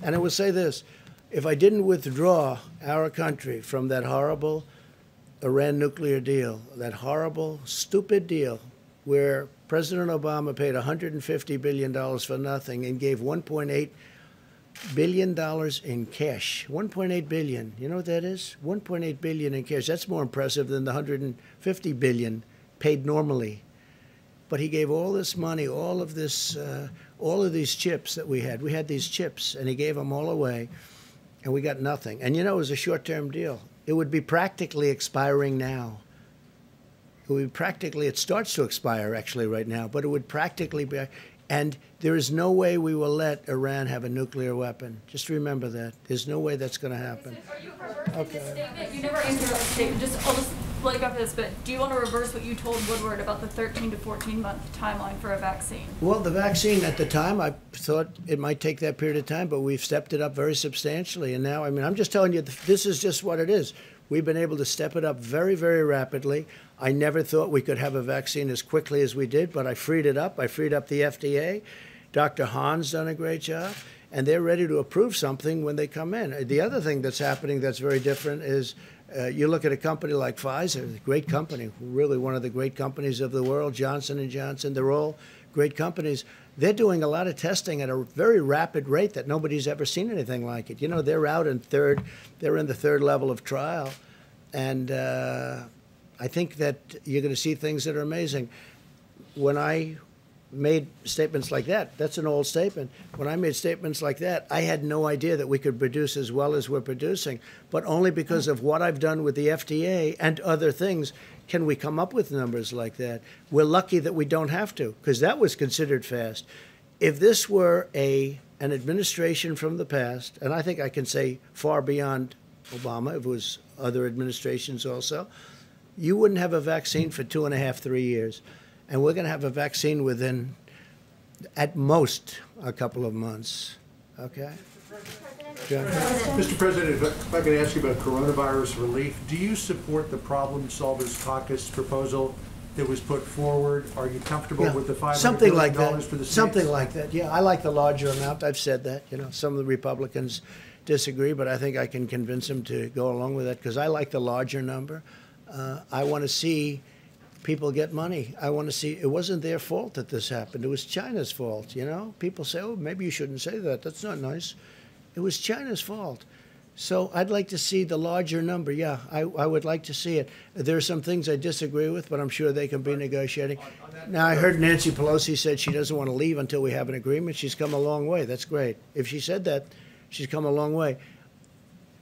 And I will say this, if I didn't withdraw our country from that horrible Iran nuclear deal, that horrible, stupid deal where President Obama paid $150 billion for nothing and gave $1.8 billion in cash. $1.8 billion. You know what that is? $1.8 billion in cash. That's more impressive than the $150 billion paid normally. But he gave all this money, all of these chips that we had. We had these chips, and he gave them all away, and we got nothing. And it was a short-term deal. It would be practically expiring now. It starts to expire actually right now, but it would practically be. And there is no way we will let Iran have a nuclear weapon. Just remember that. There's no way that's going to happen. Are you reversing this statement? You never answered that statement. I'll just flag up this, but do you want to reverse what you told Woodward about the 13 to 14 month timeline for a vaccine? Well, the vaccine at the time, I thought it might take that period of time, but we've stepped it up very substantially. And now, I'm just telling you, this is just what it is. We've been able to step it up very, very rapidly. I never thought we could have a vaccine as quickly as we did, but I freed it up. I freed up the FDA. Dr. Hahn's done a great job, and they're ready to approve something when they come in. The other thing that's happening that's very different is you look at a company like Pfizer, a great company, really one of the great companies of the world, Johnson & Johnson, they're all great companies. They're doing a lot of testing at a very rapid rate that nobody's ever seen anything like it. They're out in they're in the 3rd level of trial. And I think that you're going to see things that are amazing. When I made statements like that, that's an old statement. When I made statements like that, I had no idea that we could produce as well as we're producing, but only because of what I've done with the FDA and other things can we come up with numbers like that. We're lucky that we don't have to, because that was considered fast. If this were an administration from the past, and I think I can say far beyond Obama, if it was other administrations also, you wouldn't have a vaccine for 2.5, 3 years. And we're going to have a vaccine within, at most, a couple of months. Okay? Mr. President, if I could ask you about coronavirus relief, do you support the Problem Solvers Caucus proposal that was put forward? Are you comfortable with the $500 billion for the states? Something like that, yeah. I like the larger amount. I've said that. Some of the Republicans disagree, but I think I can convince them to go along with that because I like the larger number. I want to see people get money. I want to see, it wasn't their fault that this happened. It was China's fault, People say, oh, maybe you shouldn't say that. That's not nice. It was China's fault. So I'd like to see the larger number. Yeah, I would like to see it. There are some things I disagree with, but I'm sure they can be negotiating. Now, I heard Nancy Pelosi said she doesn't want to leave until we have an agreement. She's come a long way. That's great. If she said that, she's come a long way.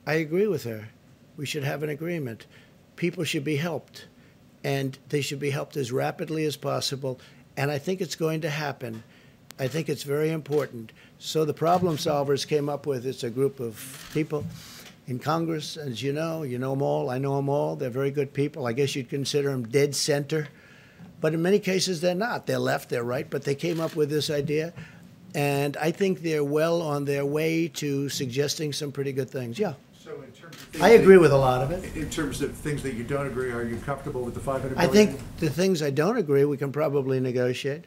I agree with her. We should have an agreement. People should be helped, and they should be helped as rapidly as possible, and I think it's going to happen. I think it's very important. So the Problem Solvers came up with, it's a group of people in Congress, as you know them all, I know them all, they're very good people. I guess you'd consider them dead center, but in many cases they're not. They're left, they're right, but they came up with this idea, and I think they're well on their way to suggesting some pretty good things, yeah. So in terms of I agree with a lot of it. In terms of things that you don't agree, are you comfortable with the $500 billion? I think the things I don't agree, we can probably negotiate.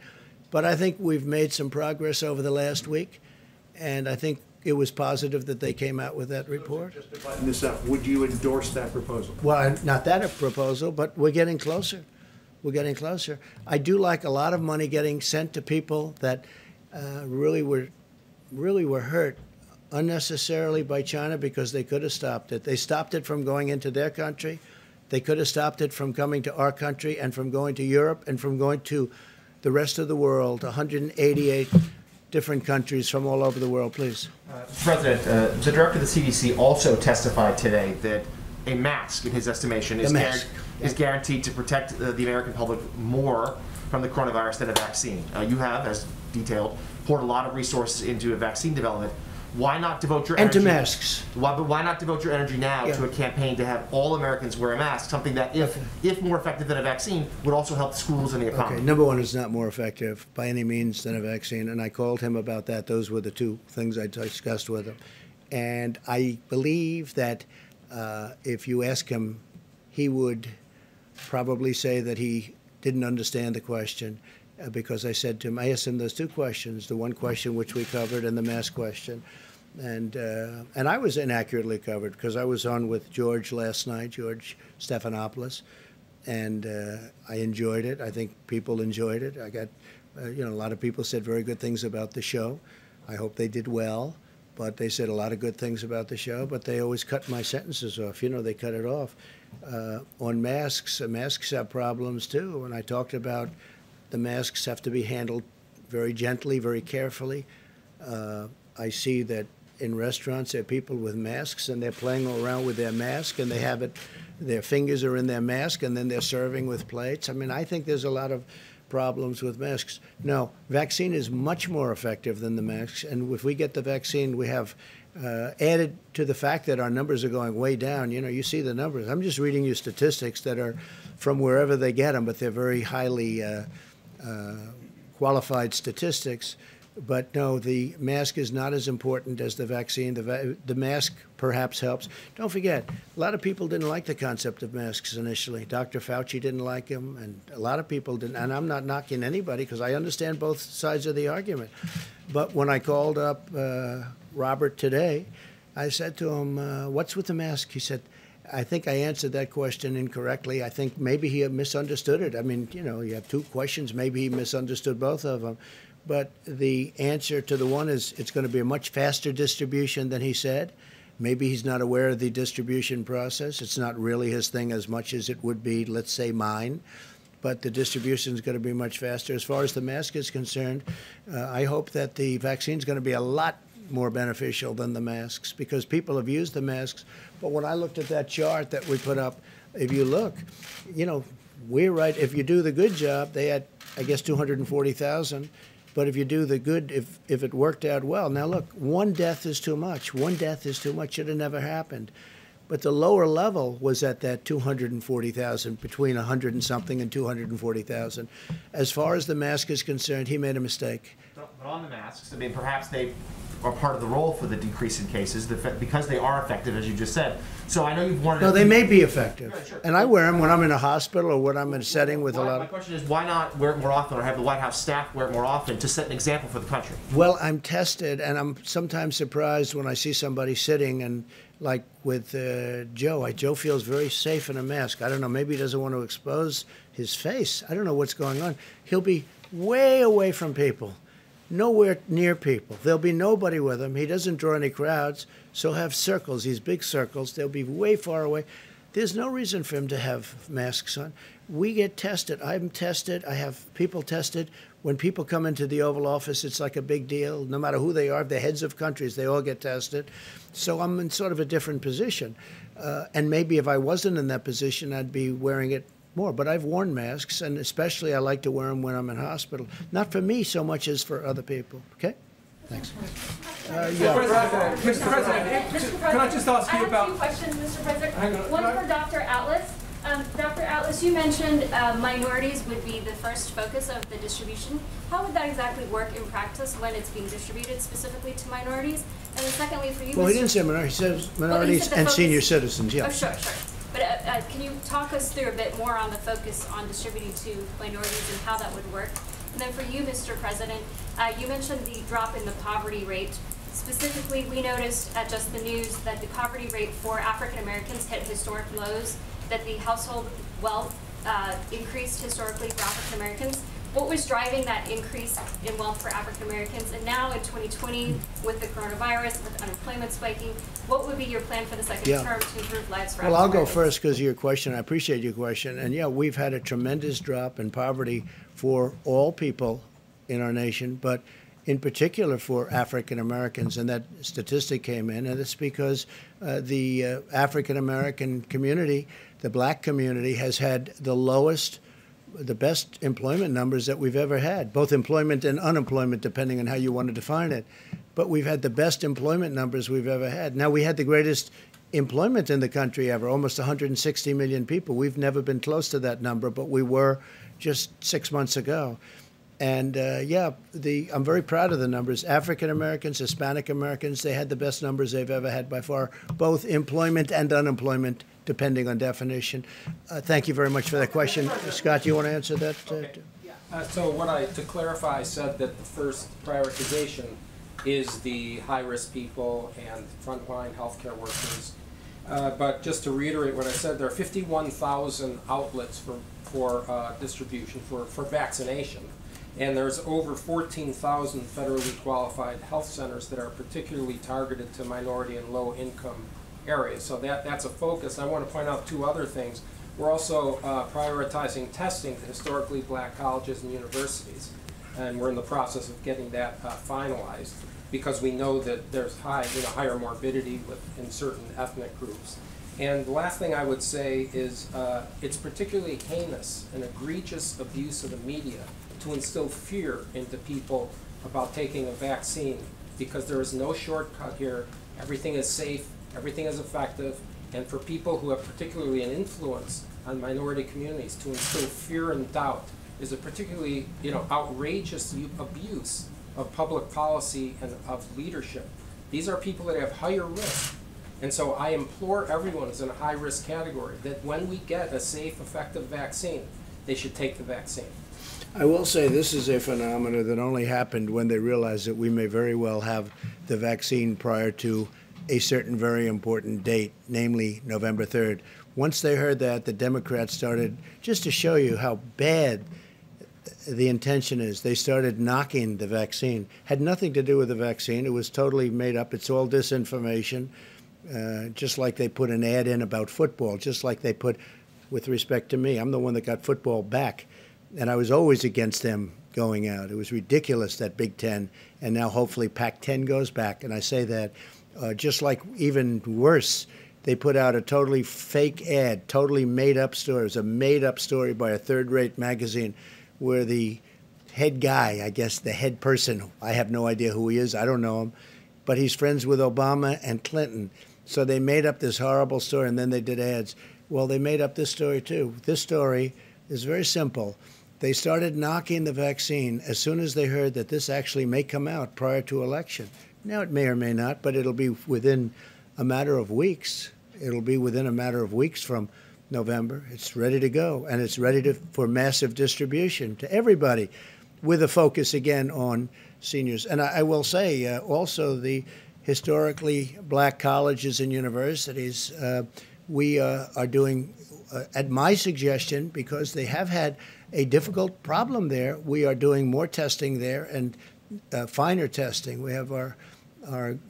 But I think we've made some progress over the last week, and I think it was positive that they came out with that report. Just to button this up, would you endorse that proposal? Well, not that a proposal, but we're getting closer. We're getting closer. I do like a lot of money getting sent to people that really were hurt unnecessarily by China because they could have stopped it. They stopped it from going into their country. They could have stopped it from coming to our country and from going to Europe and from going to the rest of the world. 188 different countries from all over the world, please. President, the director of the CDC also testified today that a mask, in his estimation, is guaranteed to protect the American public more from the coronavirus than a vaccine. You have, as detailed, poured a lot of resources into a vaccine development. Why not devote your energy... And to masks. Why not devote your energy now to a campaign to have all Americans wear a mask, something that, if more effective than a vaccine, would also help the schools and the economy? Okay, number one, it's not more effective by any means than a vaccine, and I called him about that. Those were the two things I discussed with him. And I believe that if you ask him, he would probably say that he didn't understand the question because I said to him, I asked him those two questions, the one question which we covered and the mask question. And I was inaccurately covered because I was on with George last night, George Stephanopoulos, and I enjoyed it. I think people enjoyed it. I got, a lot of people said very good things about the show. I hope they did well, but they said a lot of good things about the show, but they always cut my sentences off. They cut it off. On masks, masks have problems too. And I talked about the masks have to be handled very gently, very carefully. I see that in restaurants there are people with masks and they're playing around with their mask and they have it, their fingers are in their mask and then they're serving with plates. I mean, I think there's a lot of problems with masks. No, vaccine is much more effective than the masks, and if we get the vaccine, we have added to the fact that our numbers are going way down. You see the numbers. I'm just reading you statistics that are from wherever they get them, but they're very highly qualified statistics. But no, the mask is not as important as the vaccine. The mask perhaps helps. Don't forget, a lot of people didn't like the concept of masks initially. Dr. Fauci didn't like them, and a lot of people didn't. And I'm not knocking anybody because I understand both sides of the argument. But when I called up Robert today, I said to him, what's with the mask? He said, I think I answered that question incorrectly. I think maybe he misunderstood it. I mean, you have two questions. Maybe he misunderstood both of them. But the answer to the one is it's going to be a much faster distribution than he said. Maybe he's not aware of the distribution process. It's not really his thing as much as it would be, let's say, mine. But the distribution is going to be much faster. As far as the mask is concerned, I hope that the vaccine is going to be a lot more beneficial than the masks because people have used the masks. But when I looked at that chart that we put up, if you look, we're right. If you do the good job, they had, I guess, 240,000. But if you do the good, if it worked out well. Now, look, one death is too much. One death is too much. Should have never happened. But the lower level was at that 240,000, between 100 and something and 240,000. As far as the mask is concerned, he made a mistake. But on the masks, I mean, perhaps they are part of the role for the decrease in cases because they are effective, as you just said. So I know you've wanted. No, they may be effective, yeah, sure. And I wear them when I'm in a hospital or when I'm in a setting with a lot. My question is, why not wear it more often, or have the White House staff wear it more often to set an example for the country? Well, I'm tested, and I'm sometimes surprised when I see somebody sitting and. Like with Joe, Joe feels very safe in a mask. I don't know, maybe he doesn't want to expose his face. I don't know what's going on. He'll be way away from people, nowhere near people. There'll be nobody with him. He doesn't draw any crowds, so he'll have circles, these big circles. They'll be way far away. There's no reason for him to have masks on. We get tested. I'm tested. I have people tested. When people come into the Oval Office, it's like a big deal. No matter who they are, the heads of countries, they all get tested. So I'm in sort of a different position. And maybe if I wasn't in that position, I'd be wearing it more. But I've worn masks, and especially I like to wear them when I'm in hospital. Not for me so much as for other people. Okay? Thanks. Mr. President, can I just ask you about... I have two questions, Mr. President. Hang on. One for Dr. Atlas. Dr. Atlas, you mentioned minorities would be the first focus of the distribution. How would that exactly work in practice when it's being distributed specifically to minorities? And then secondly, for you, Well, he didn't say minorities. He says minorities and senior citizens, yeah. Oh, sure. But can you talk us through a bit more on the focus on distributing to minorities and how that would work? And then for you, Mr. President, you mentioned the drop in the poverty rate. Specifically, we noticed at Just the News that the poverty rate for African Americans hit historic lows, that the household wealth increased historically for African Americans. What was driving that increase in wealth for African Americans? And now in 2020, with the coronavirus, with unemployment spiking, what would be your plan for the second term to improve lives for African Americans? Well, I'll go first because of your question. I appreciate your question. And yeah, we've had a tremendous drop in poverty for all people in our nation, but in particular for African Americans, and that statistic came in, and it's because the African American community, the black community, has had the best employment numbers that we've ever had, both employment and unemployment, depending on how you want to define it. But we've had the best employment numbers we've ever had. Now, we had the greatest employment in the country ever, almost 160 million people. We've never been close to that number, but we were just 6 months ago. And I'm very proud of the numbers. African Americans, Hispanic Americans, they had the best numbers they've ever had by far, both employment and unemployment, depending on definition. Thank you very much for that question. Scott, do you want to answer that? Okay. To clarify, I said that the first prioritization is the high-risk people and frontline healthcare workers. But just to reiterate what I said, there are 51,000 outlets for distribution, for vaccination. And there's over 14,000 federally qualified health centers that are particularly targeted to minority and low-income areas. So that's a focus. I want to point out two other things. We're also prioritizing testing to historically black colleges and universities. And we're in the process of getting that finalized because we know that there's higher morbidity in certain ethnic groups. And the last thing I would say is it's particularly heinous and egregious abuse of the media to instill fear into people about taking a vaccine, because there is no shortcut here. Everything is safe, everything is effective, and for people who have particularly an influence on minority communities, to instill fear and doubt is a particularly outrageous abuse of public policy and of leadership. These are people that have higher risk. And so I implore everyone who's in a high-risk category that when we get a safe, effective vaccine, they should take the vaccine. I will say this is a phenomenon that only happened when they realized that we may very well have the vaccine prior to a certain very important date, namely November 3rd. Once they heard that, the Democrats started, just to show you how bad the intention is, they started knocking the vaccine. Had nothing to do with the vaccine. It was totally made up. It's all disinformation, just like they put an ad in about football, just like they put, with respect to me, I'm the one that got football back. And I was always against them going out. It was ridiculous, that Big Ten, and now hopefully Pac-10 goes back. And I say that just like even worse, they put out a totally fake ad, totally made-up story. It was a made-up story by a third-rate magazine where the head guy, I guess the head person, I have no idea who he is, I don't know him, but he's friends with Obama and Clinton. So they made up this horrible story, and then they did ads. Well, they made up this story, too. This story is very simple. They started knocking the vaccine as soon as they heard that this actually may come out prior to election. Now, it may or may not, but it'll be within a matter of weeks. It'll be within a matter of weeks from November. It's ready to go, and it's ready for massive distribution to everybody, with a focus, again, on seniors. And I will say, also, the historically black colleges and universities, we are doing, at my suggestion, because they have had a difficult problem there, we are doing more testing there and finer testing. We have our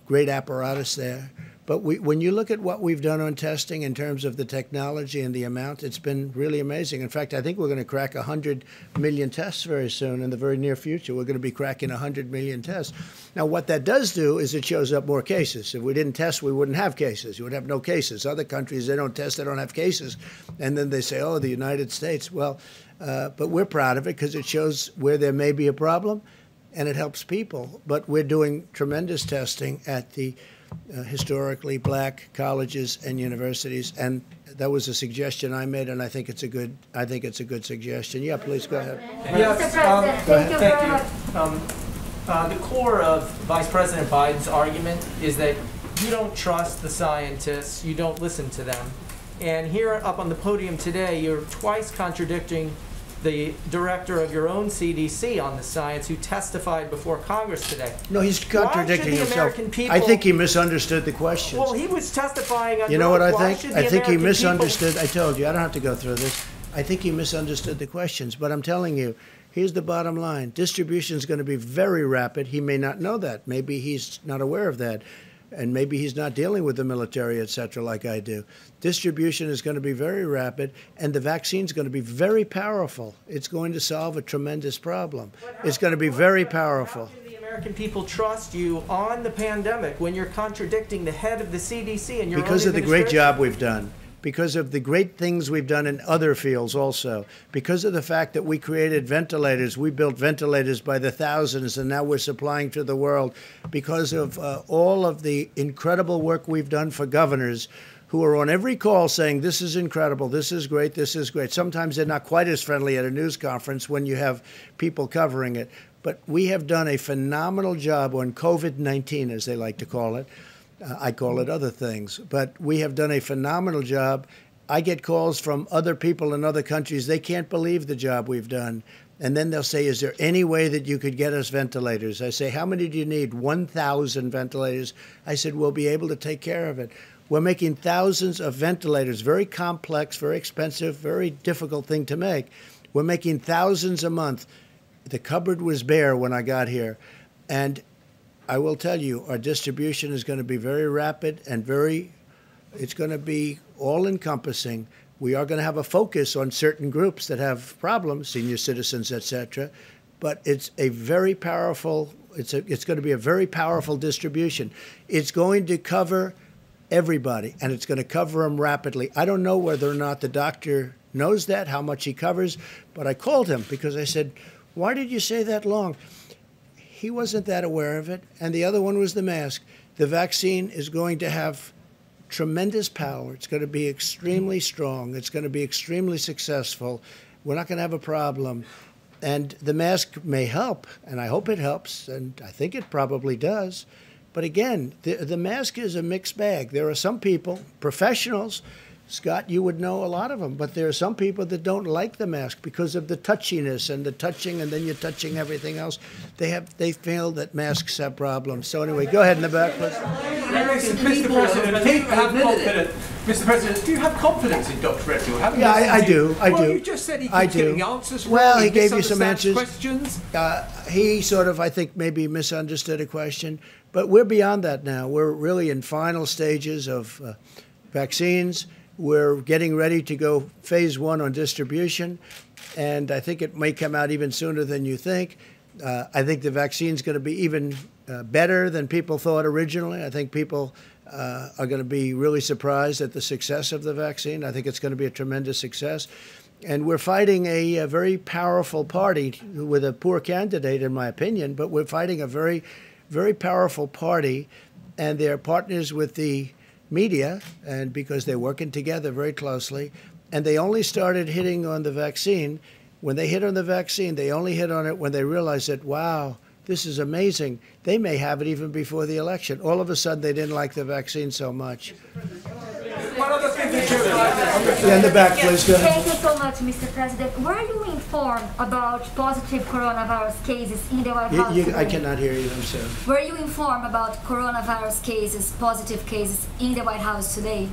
great apparatus there. But when you look at what we've done on testing in terms of the technology and the amount, it's been really amazing. In fact, I think we're going to crack 100 million tests very soon. In the very near future, we're going to be cracking 100 million tests. Now, what that does do is it shows up more cases. If we didn't test, we wouldn't have cases. You would have no cases. Other countries, they don't test, they don't have cases. And then they say, oh, the United States. Well, but we're proud of it because it shows where there may be a problem and it helps people. But we're doing tremendous testing at the historically black colleges and universities, and that was a suggestion I made, and I think it's a good suggestion. Yeah, please go ahead. Yes, thank you. The core of Vice President Biden's argument is that you don't trust the scientists, you don't listen to them, and here up on the podium today, you're twice contradicting the director of your own CDC on the science, who testified before Congress today. No, he's contradicting himself. I think he misunderstood the questions. Well, he was testifying. You know what I think? I think he misunderstood. I told you, I don't have to go through this. I think he misunderstood the questions. But I'm telling you, here's the bottom line. Distribution is going to be very rapid. He may not know that. Maybe he's not aware of that. And maybe he's not dealing with the military, et cetera, like I do. Distribution is going to be very rapid, and the vaccine is going to be very powerful. It's going to solve a tremendous problem. It's going to be very powerful. American people trust you on the pandemic when you're contradicting the head of the CDC and your Because own of the great administration? job we've done, because of the great things we've done in other fields also, because of the fact that we created ventilators, we built ventilators by the thousands, and now we're supplying to the world, because of all of the incredible work we've done for governors who are on every call saying, this is incredible, this is great, this is great. Sometimes they're not quite as friendly at a news conference when you have people covering it. But we have done a phenomenal job on COVID-19, as they like to call it. I call it other things. But we have done a phenomenal job. I get calls from other people in other countries. They can't believe the job we've done. And then they'll say, is there any way that you could get us ventilators? I say, how many do you need? 1,000 ventilators. I said, we'll be able to take care of it. We're making thousands of ventilators, very complex, very expensive, very difficult thing to make. We're making thousands a month. The cupboard was bare when I got here. And I will tell you, our distribution is going to be very rapid and it's going to be all-encompassing. We are going to have a focus on certain groups that have problems, senior citizens, et cetera. But it's a very powerful, it's going to be a very powerful distribution. It's going to cover everybody, and it's going to cover them rapidly. I don't know whether or not the doctor knows that, how much he covers, but I called him because I said, why did you say that long? He wasn't that aware of it, and the other one was the mask. The vaccine is going to have tremendous power. It's going to be extremely strong. It's going to be extremely successful. We're not going to have a problem. And the mask may help, and I hope it helps, and I think it probably does. But again, the mask is a mixed bag. There are some people, professionals, Scott, you would know a lot of them, but there are some people that don't like the mask because of the touchiness and the touching, and then you're touching everything else. They feel that masks have problems. So anyway, go ahead in the back, please. Mr. President, do you have confidence in Dr. Redfield? Yeah, I do. Well, you just said he keeps getting answers wrong. Well, he gave you some answers. Questions. He sort of, I think, maybe misunderstood a question. But we're beyond that now. We're really in final stages of vaccines. We're getting ready to go phase 1 on distribution. And I think it may come out even sooner than you think. I think the vaccine's going to be even better than people thought originally. I think people are going to be really surprised at the success of the vaccine. I think it's going to be a tremendous success. And we're fighting a very powerful party with a poor candidate, in my opinion, but we're fighting a very, very powerful party, and they're partners with the media, and because they're working together very closely. And they only started hitting on the vaccine. When they hit on the vaccine, they only hit on it when they realized that, wow, this is amazing. They may have it even before the election. All of a sudden, they didn't like the vaccine so much. Yeah, in the back, please. Go ahead. Thank you so much, Mr. President. Were you informed about positive coronavirus cases in the White House today? I cannot hear you, I'm sorry. Were you informed about coronavirus cases, positive cases in the White House today?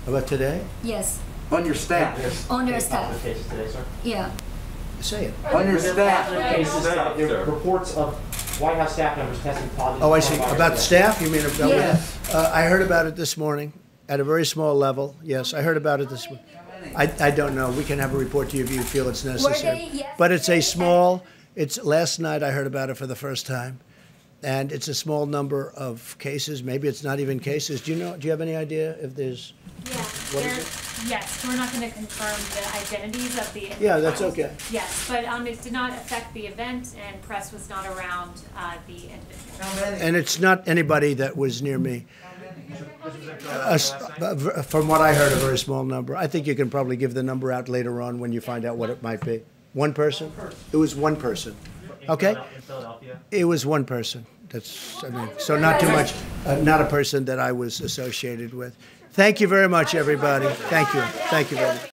About today? Yes. On your staff. On your staff. Cases today, sir. Yeah. Say it. On your staff. Cases, there are reports of White House staff members testing positive. Oh, I see. About staff? You mean about? Yes. I heard about it this morning at a very small level. Yes, I heard about it this morning. I don't know. We can have a report to you if you feel it's necessary. But it's a small. Last night I heard about it for the first time, and it's a small number of cases. Maybe it's not even cases. Do you have any idea if there's? Yeah. Yes, we're not going to confirm the identities of the individuals. Yeah, that's okay. Yes, but it did not affect the event, and press was not around the individual. And it's not anybody that was near me. From what I heard, a very small number. I think you can probably give the number out later on when you find out what it might be. One person? It was one person. Okay? In Philadelphia? It was one person. So not too much. Not a person that I was associated with. Thank you very much, everybody. Thank you. Thank you very much.